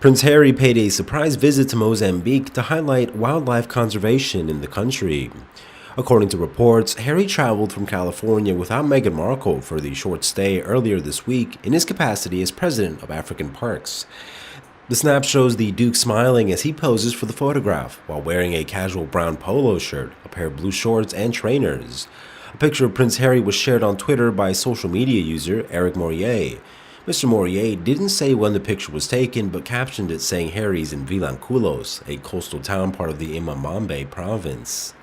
Prince Harry paid a surprise visit to Mozambique to highlight wildlife conservation in the country. According to reports, Harry traveled from California without Meghan Markle for the short stay earlier this week in his capacity as president of African Parks. The snap shows the Duke smiling as he poses for the photograph while wearing a casual brown polo shirt, a pair of blue shorts, and trainers. A picture of Prince Harry was shared on Twitter by social media user Eric Morier. Mr. Morier didn't say when the picture was taken, but captioned it saying Harry's in Vilanculos, a coastal town part of the Imamambe province.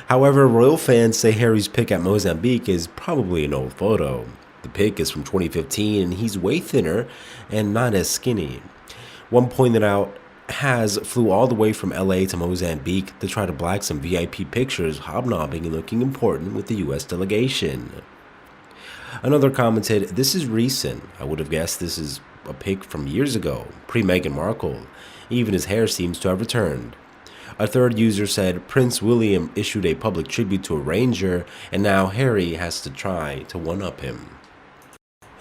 However, royal fans say Harry's pic at Mozambique is probably an old photo. The pic is from 2015 and he's way thinner and not as skinny. One pointed out Has flew all the way from LA to Mozambique to try to blag some VIP pictures hobnobbing and looking important with the US delegation. Another commented, "This is recent. I would have guessed this is a pic from years ago, pre-Meghan Markle. Even his hair seems to have returned." A third user said Prince William issued a public tribute to a ranger, and now Harry has to try to one-up him.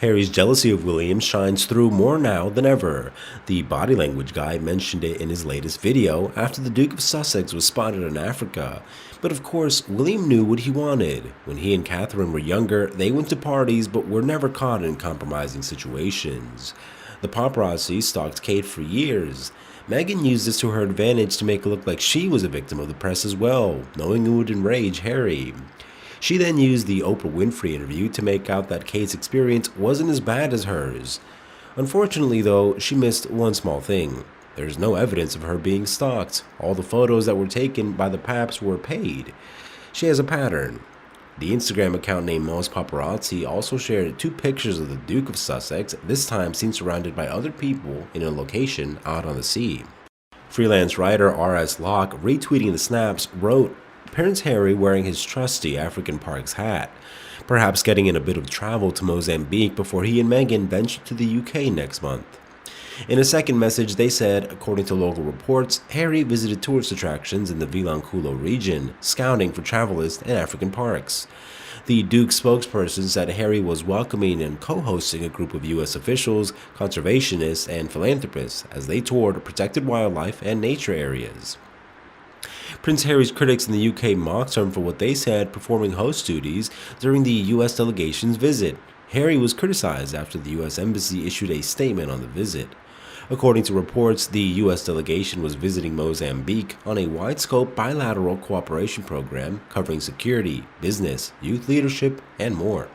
Harry's jealousy of William shines through more now than ever. The body language guy mentioned it in his latest video after the Duke of Sussex was spotted in Africa. But of course, William knew what he wanted. When he and Catherine were younger, they went to parties but were never caught in compromising situations. The paparazzi stalked Kate for years. Meghan used this to her advantage to make it look like she was a victim of the press as well, knowing it would enrage Harry. She then used the Oprah Winfrey interview to make out that Kate's experience wasn't as bad as hers. Unfortunately, though, she missed one small thing. There's no evidence of her being stalked. All the photos that were taken by the paps were paid. She has a pattern. The Instagram account named Mo's Paparazzi also shared 2 pictures of the Duke of Sussex, this time seen surrounded by other people in a location out on the sea. Freelance writer R.S. Locke, retweeting the snaps, wrote, "Prince Harry wearing his trusty African Parks hat, perhaps getting in a bit of travel to Mozambique before he and Meghan venture to the UK next month." In a second message, they said, according to local reports, Harry visited tourist attractions in the Vilanculo region, scouting for travelers and African parks. The Duke's spokesperson said Harry was welcoming and co-hosting a group of U.S. officials, conservationists, and philanthropists as they toured protected wildlife and nature areas. Prince Harry's critics in the UK mocked him for what they said performing host duties during the U.S. delegation's visit. Harry was criticized after the U.S. Embassy issued a statement on the visit. According to reports, the U.S. delegation was visiting Mozambique on a wide-scope bilateral cooperation program covering security, business, youth leadership, and more.